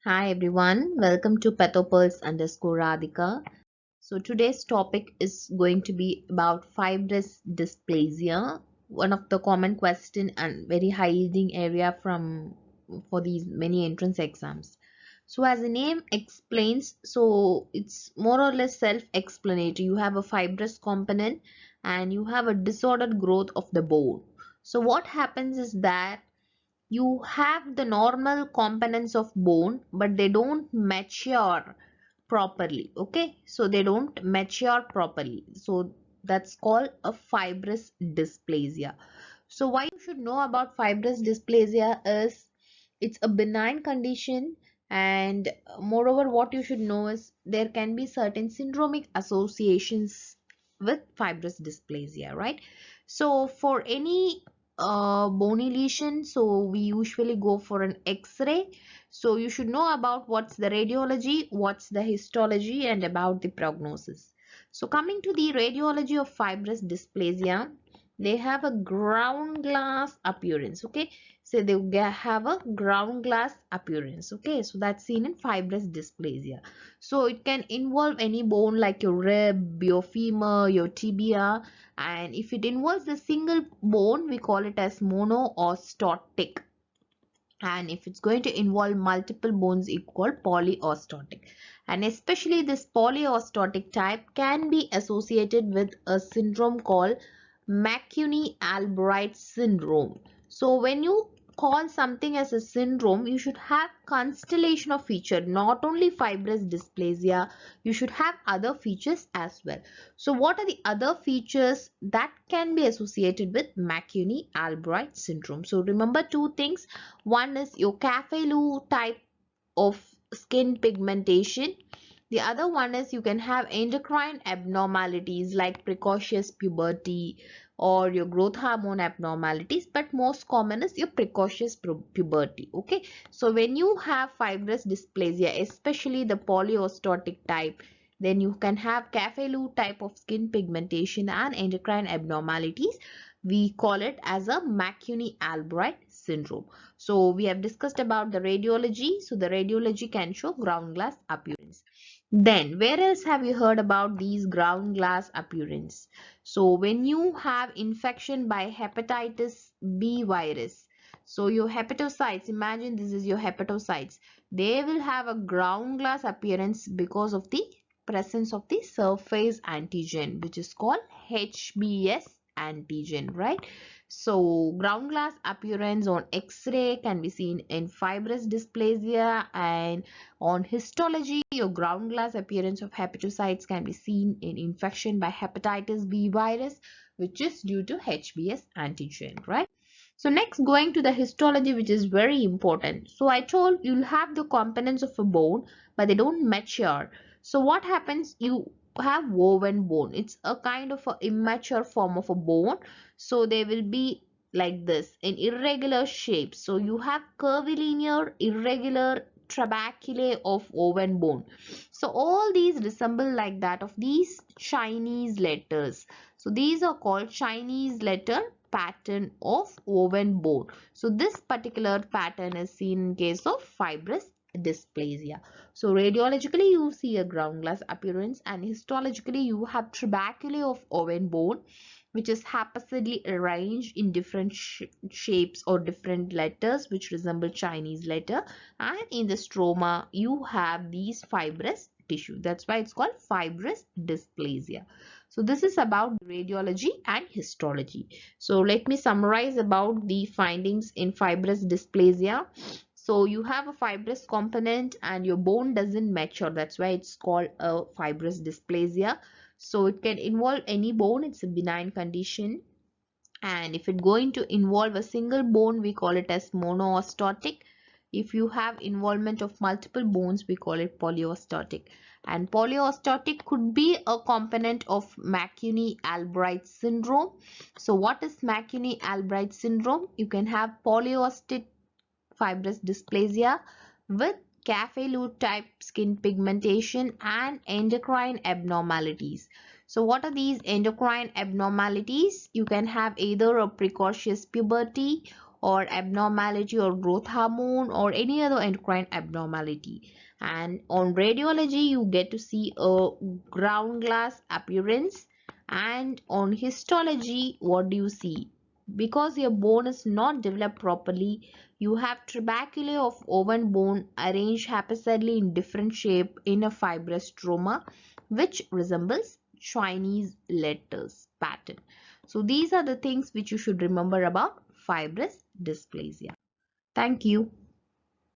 Hi everyone, welcome to Pathopulse_Radhika. So today's topic is going to be about fibrous dysplasia, one of the common question and very high yielding area from for these many entrance exams. So as the name explains, so it's more or less self-explanatory. You have a fibrous component and you have a disordered growth of the bone. So what happens is that you have the normal components of bone but they don't mature properly. Okay, so they don't mature properly, so that's called a fibrous dysplasia. So why you should know about fibrous dysplasia is it's a benign condition, and moreover what you should know is there can be certain syndromic associations with fibrous dysplasia, right? So for any bony lesion, so we usually go for an x-ray. So you should know about what's the radiology, what's the histology, and about the prognosis. So coming to the radiology of fibrous dysplasia, they have a ground glass appearance. Okay, so they have a ground glass appearance. Okay, so that's seen in fibrous dysplasia. So it can involve any bone like your rib, your femur, your tibia, and if it involves a single bone we call it as monoostotic, and if it's going to involve multiple bones it's called polyostotic. And especially this polyostotic type can be associated with a syndrome called McCune-Albright syndrome. So when you call something as a syndrome, you should have constellation of feature, not only fibrous dysplasia, you should have other features as well. So what are the other features that can be associated with McCune-Albright syndrome? So remember two things. One is your Café-Lou type of skin pigmentation. The other one is you can have endocrine abnormalities like precocious puberty or your growth hormone abnormalities, but most common is your precocious puberty. Okay, so when you have fibrous dysplasia, especially the polyostotic type, then you can have Café-Lou type of skin pigmentation and endocrine abnormalities. We call it as a McCune-Albright syndrome. So we have discussed about the radiology. So the radiology can show ground glass appearance. Then where else have you heard about these ground glass appearance? So when you have infection by hepatitis B virus, so your hepatocytes, imagine this is your hepatocytes, they will have a ground glass appearance because of the presence of the surface antigen, which is called HBS antigen, right? So ground glass appearance on X-ray can be seen in fibrous dysplasia, and on histology, your ground glass appearance of hepatocytes can be seen in infection by hepatitis B virus, which is due to HBS antigen, right? So next, going to the histology, which is very important. So I told you'll have the components of a bone, but they don't mature. So what happens? You have woven bone. It's a kind of a immature form of a bone. So they will be like this in irregular shapes. So you have curvilinear, irregular trabeculae of woven bone. So all these resemble like that of these Chinese letters. So these are called Chinese letter pattern of woven bone. So this particular pattern is seen in case of fibrous dysplasia. So radiologically you see a ground glass appearance, and histologically you have trabeculae of woven bone which is haphazardly arranged in different shapes or different letters which resemble Chinese letter, and in the stroma you have these fibrous tissue. That's why it's called fibrous dysplasia. So this is about radiology and histology. So let me summarize about the findings in fibrous dysplasia. So you have a fibrous component and your bone doesn't mature. That's why it's called a fibrous dysplasia. So it can involve any bone. It's a benign condition. And if it's going to involve a single bone, we call it as monostotic. If you have involvement of multiple bones, we call it polyostotic. And polyostotic could be a component of McCune-Albright syndrome. So what is McCune-Albright syndrome? You can have polyostic fibrous dysplasia with Café-Lou type skin pigmentation and endocrine abnormalities. So what are these endocrine abnormalities? You can have either a precocious puberty or abnormality or growth hormone or any other endocrine abnormality. And on radiology, you get to see a ground glass appearance. And on histology, what do you see? Because your bone is not developed properly, you have trabeculae of oven bone arranged haphazardly in different shape in a fibrous stroma, which resembles Chinese letters pattern. So these are the things which you should remember about fibrous dysplasia. Thank you.